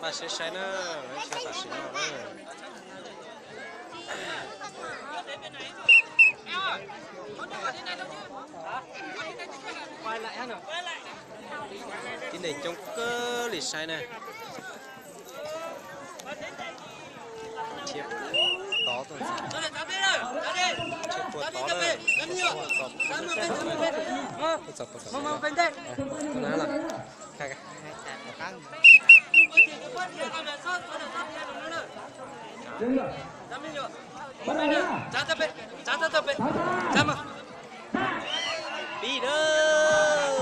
mà sẽ sai nó sẽ phải xin nó quay lại hả? cái này trong cơ lịch sai này thiệp to tuần thiệp của to rồi Mau bên đây. nó là hai cái đi đâu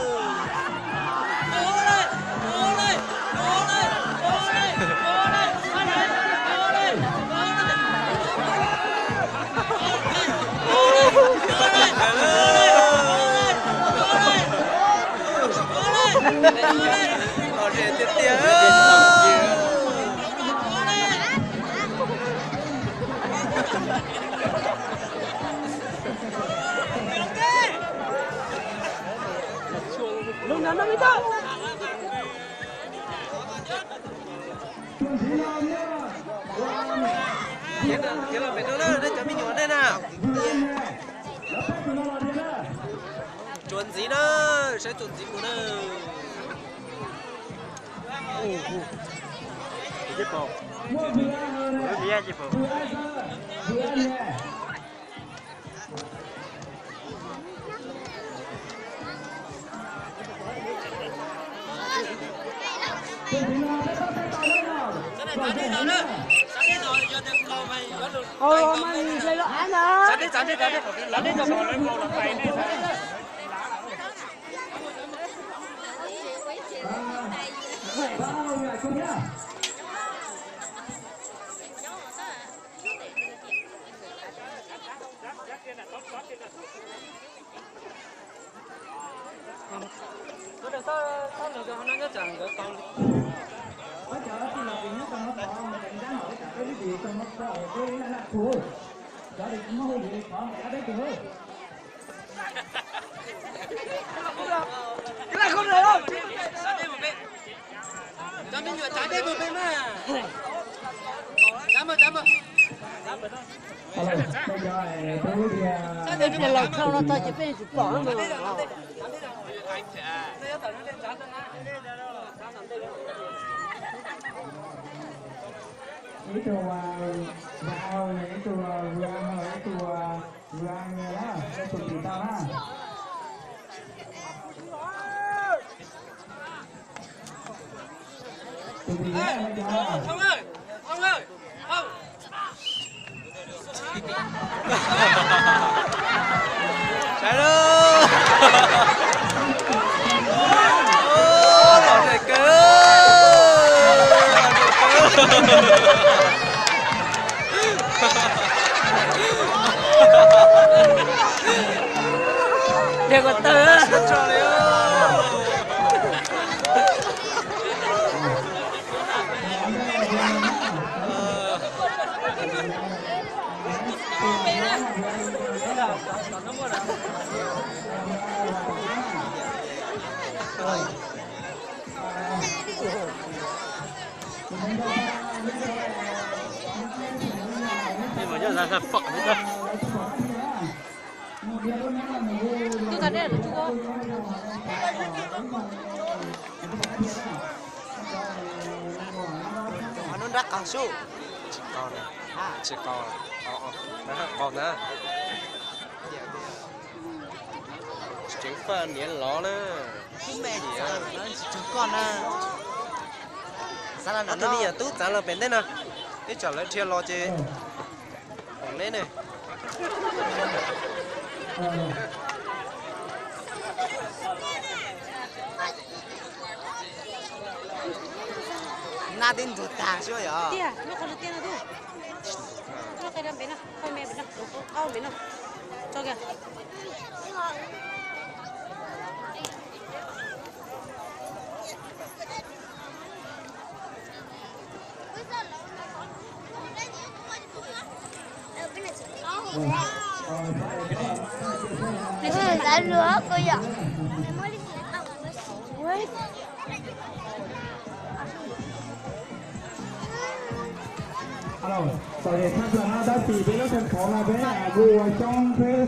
họ sẽ tiếp tiếp Lúc nào nó mới tới. Thế là phải đâu đó để cho mình nhón đây nào chuẩn gì đó sẽ chuẩn gì của nó Chị phụ. Chị chị phụ. Ôi mà nhìn thấy nó ăn à. Chặt đi. Lấy đi cho lấy vô là tay đi. Tôi sao được cho nó chẳng có con. Ở chợ thì là vì nó còn nó còn mà cảnh giác hỏi cả cái gì còn nó còn cái là thua. Chợ thì cũng không gì còn cả đấy thua. Cái này không được đâu. Trái đây một bên. Cho mình nhựa trái đây một bên mà. Chấm mà. Bây giờ tôi thì Cái lần sau nó ta chỉ biết bỏ mà. ý tôi vào này tôi vàng này đó cái tụi gì tao ha tụi gì đó bây giờ Ông ơi ông trái đâu lọt này cơ đừng có tơ cho đấy nhưng mà giờ ra phận đấy cơ. Tôi thật đây là chú cô. nó đắt cao su chỉ còn nó còn nè trứng phần nhện ló nè Mẹ gì à? Nó chỉ con à. Sao là tôi bây giờ tú trả lời bên đây nè cái trả lời theo lo chứ còn lên này na tin tụt tàng chưa vậy? Tia, nó còn được tiền nào thôi. Nó cái đâm bên nào, coi mẹ bên nào, ao bên nào. Cho kìa. Đã lúa cô ạ. Alo, tại vì thật là nó đã chỉ biết nó sân khấu là với là vừa trong cái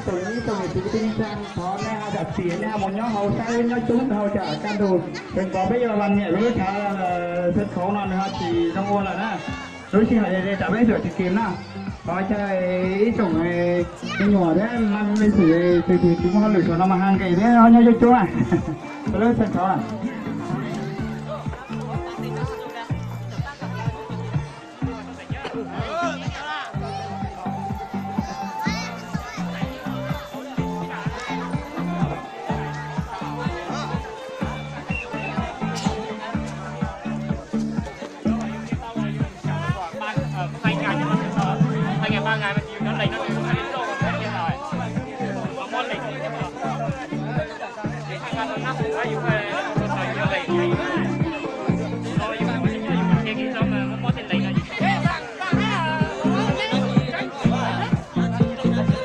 tụiนี้ตรงนี้tinh trang có nè đặt tiền nè một nhóm hậu sai nhóm chúng hậu trả can đồ đừng có bây giờ lần nhẹ với thà sân khấu nào nữa thì trong ngôn là nè đối chi là để trả bây giờ thì kiếm nào có chơi chủng này cái nhỏ đấy năm mươi tuổi từ chúng nó lựa chọn nó mà hàng cái đấy nó nhau cho chú à lớn sân khấu à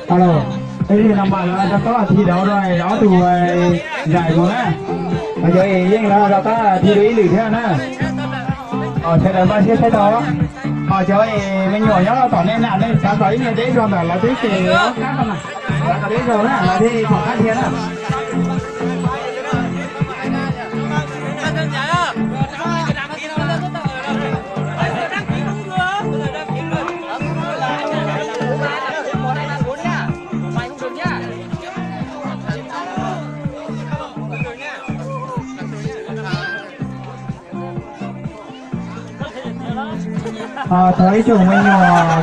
Alo, đây là nằm bàn đã có thi đấu rồi, đó từ giải rồi nè. Bây giờ ý là đã có thi đấu ý lử thế nè. Thế là ba sẽ thấy đó. Cho mình nhỏ nhớ tỏ nên là đây sáng tới như thế rồi là tí thì khác không này. Là có đến rồi nè, là đi khoảng khác thế nè. Thấy chồng mình nhỏ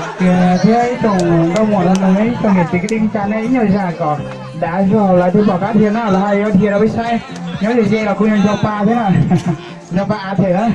thế chồng đâu một lần ấy chồng hiện cái tinh chán ấy nhiều già có đã rồi là tôi bảo các thiên nào là hay thiên là biết sai nhớ gì là cũng cho pa thế nào cho pa thể đó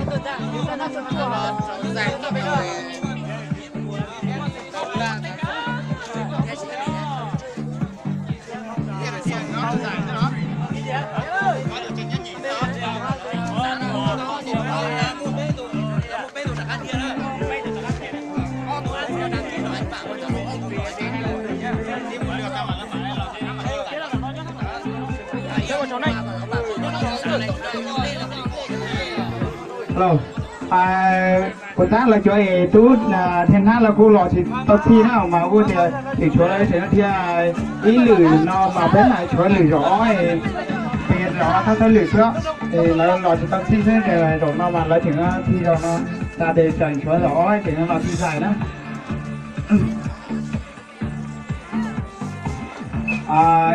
Hello, của ta là chỗ ấy tú là thiên hạ là cô lọ thì tập thi nào mà cô thì chỗ đấy sẽ thi ý lử nó mà bên này chỗ lử rõ ấy thì rõ ta lử trước thì là lọ thì tập thi thế rồi rồi nó mà lại thì nó thi rồi nó ta để chọn chỗ rõ ấy thì nó thi dài đó.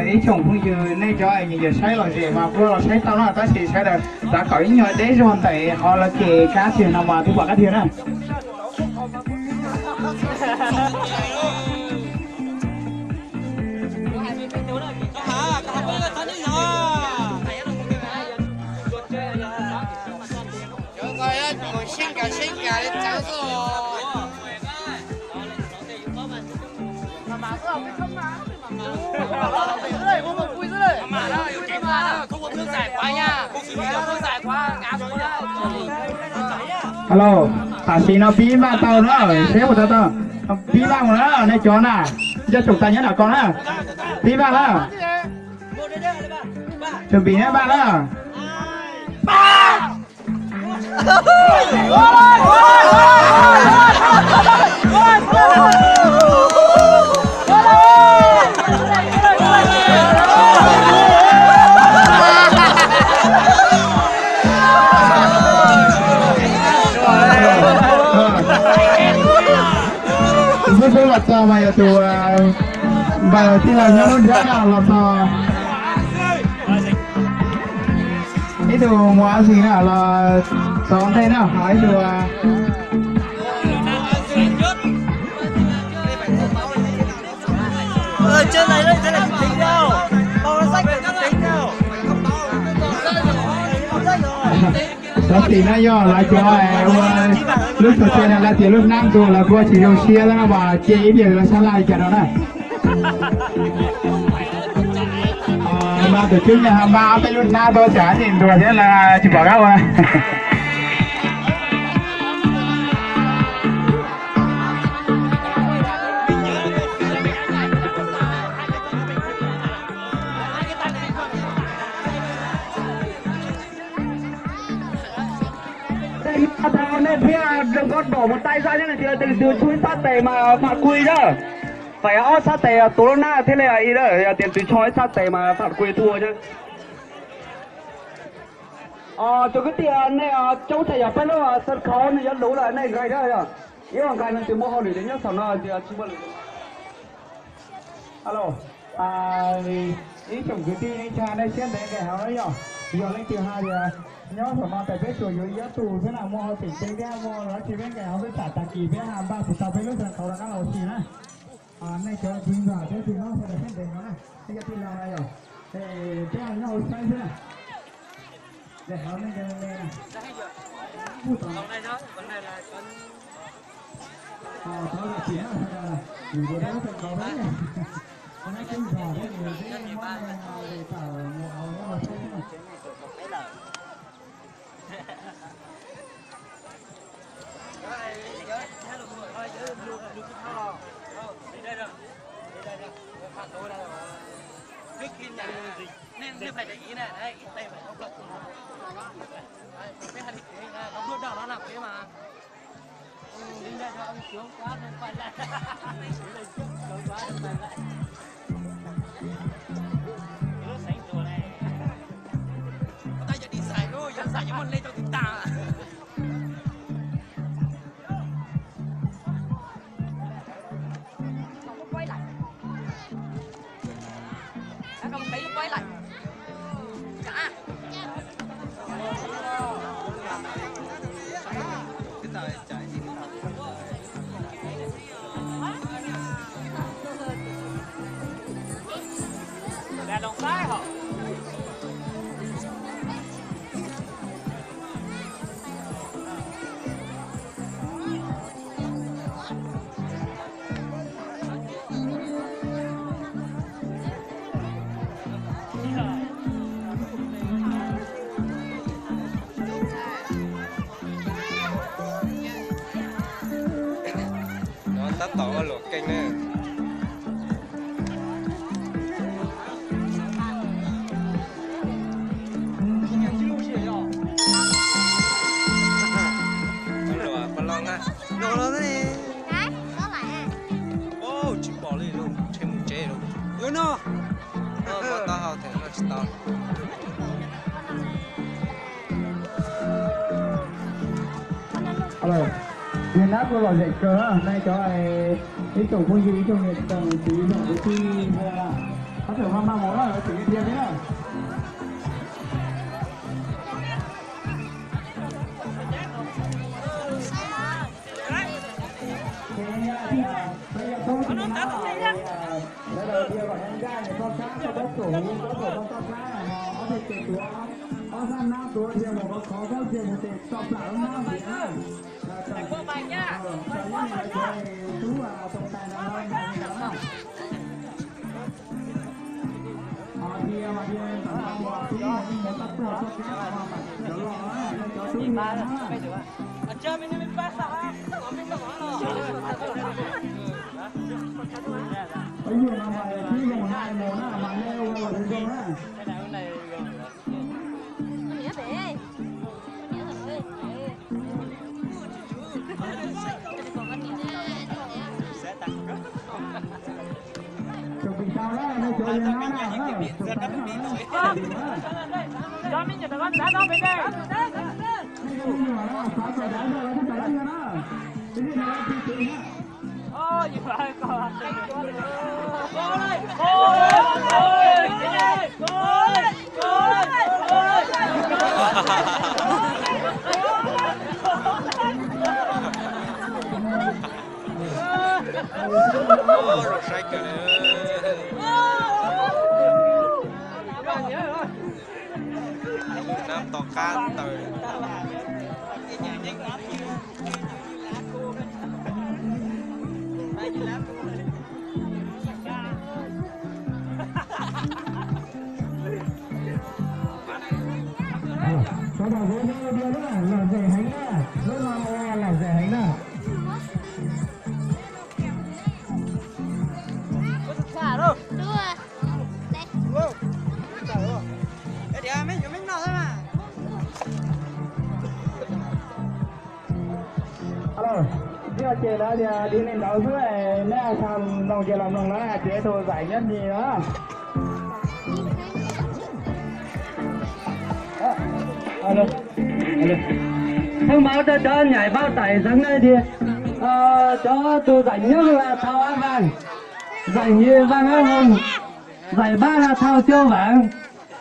Ý chồng cũng như này cho anh giờ sai là gì mà cô là sai tao nó ta chỉ sai được ta có ý nhớ đấy rồi tại họ là kể cá tiền nào mà thứ bảo cá tiền à Alo, thả xí nó bí ba tao nữa ở xếp của tao bí ba của nó ở đây chó nè cho chủ ta nhất là con á bí ba đó chuẩn bị nhé ba đó tôi là sao mày tụi bà thì là nhau luôn ra nào là sao cái tụi mua gì nào là sống thế nào hỏi tụi trên này đây thế là không tính đâu bao nó sách không tính đâu đó thì nó do là cho lúc đầu tiên là thì lúc năm tuổi là cô chỉ dùng xe đó mà chế bây giờ là sao lại cho nó này mà tổ chức nhà ba cái lúc na tôi trả thì đùa thế là chỉ bỏ ra rồi thao nên phía đừng có đổ một tay ra nhé này, thì là từ chui sát tề mà phạt quy đó. Phải ó sát tề tố na thế này ý đó, tiền từ chói sát tề mà phạt quy thua chứ. Cho cái tiền này châu thầy ở bên đó sân khấu này dẫn đủ là này gầy đó rồi. Nếu mà gầy này từ mua hồ để đến nhớ sản nó thì chưa bao giờ. Alo, ý chồng cứ tin anh cha đây xem để cái hào đấy nhở. Giờ lên từ 2 giờ nhớ phải mang tại bếp rồi dưới giá tù thế nào mua hồ tỉnh tây ga mua nó chỉ bên cái hào với trả tạc kỳ với hàm 3 phụ tàu với lúc sân khấu là các lầu xì này. Này chờ chính rồi thế thì nó sẽ được xem để nó này. Bây giờ thì làm này rồi. Để cái hàng nó hồi xoay thế này. Để hào lên cái này này. Còn đây đó, còn đây là con Đó là chỉ là vì bữa đó sân khấu đấy. Hôm nay cũng giỏi đấy, người thế món này để tạo một áo nó xoay thế này. nên phải để ý này, đây, tay phải nó gật. Cái hạt thịt này nó đuôi đỏ nó làm thế mà. Đến đây cho ông xuống quá không phải lại. Xuống quá không phải lại. Nó sánh đồ này. Ta giờ đi xài rồi, giờ xài cho mình lên cho chúng ta. Không có quay lại. Đã có một cái quay lại. Cả. Là đồng sai hả? Nó tắt tỏ luộc kênh nè. Đồ nó thế này. Đấy, có lại à. Ô, chị bỏ đi luôn, chị muốn chế luôn. Yo no. Có tao hào thế nó chỉ tao. Alo, miền Bắc có lò dạy cờ á, nay cho ai ý tổng quân gì trong nhiệt tầng tí tổng cái chi có thể mang món là chỉ cái thiên đấy à. Bây giờ không thì nó là đầu tiên còn em gái này con cá có đất sổ con cá này có thể kể tuổi có sang năm tuổi thì một có khó thì một thể chọc lại năm thì á. Thành phố Bạch nhá. Chú vào trong tay nó hơi hay lắm. Thì mà đi tao vào tí một tắt rồi cho cái mà đỡ lo nó cho chú ba đó. Chơi mình đi ba sao? Mình có món Bây giờ mà mày chỉ dùng 2 món á mà nêu rồi thì không á. cái này Con nhớ về. Con nhớ rồi. Chuẩn bị sao đó, nó chơi nó nào. Cho mình nhận đá đó bên đây. Ôi, phải còn. Ô, rồi sai cỡ. Nam to can từ. Có bảo với nhau đưa đó là rẻ hành á, rất là rẻ hành á. Xả đâu? Đúng rồi. Đây. Để mình nó thôi mà. giờ chị đã đi lên đấu dưới nè tham đồng chị làm đồng đó là chế đồ giải nhất gì đó alo thông báo cho nhảy bao tải sáng nay thì cho tôi giải nhất là thao á vàng giải nhì vàng á hồng giải ba là thao siêu vàng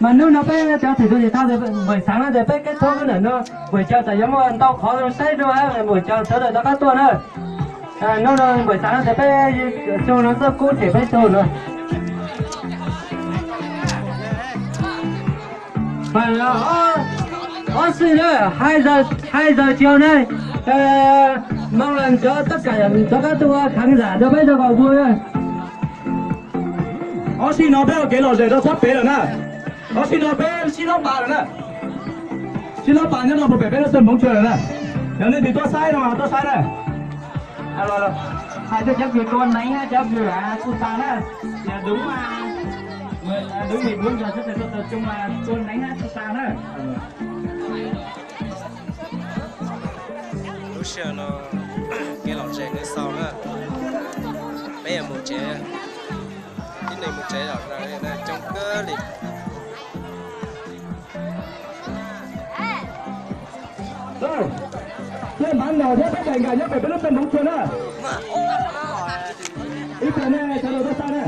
mà nếu nó bé cho thì tôi thì thao thì buổi sáng là phải kết thúc cái nữa buổi chiều tại giống như tao khó rồi tết rồi á buổi chiều tới rồi tao cắt tuần nữa nó buổi sáng là phải cho nó sắp cũ thì phải cho nữa phải xin nữa 2 giờ chiều nay mong rằng cho tất cả cho các tôi khán giả cho bây giờ vào vui ơi xin nó bé cái lò rể đó sắp bé rồi nè xin nó bé xin nó bà rồi nè xin nó bà nhớ nó một bé nó sân bóng trời rồi nè cho nên thì tôi sai rồi mà tôi sai này alo hai đứa chấp vừa con đánh chấp vừa cô ta đó đúng mà đúng 14 giờ sẽ tập trung là con đánh cô ta đó lúc xưa nó cái lò rèn cái sau đó bây giờ một chế cái này một chế rồi là trong cơ đi lên bán đầu thế cái cảnh cả nhớ phải biết lúc bên bóng chuyền á ít này cho nó ra sao nè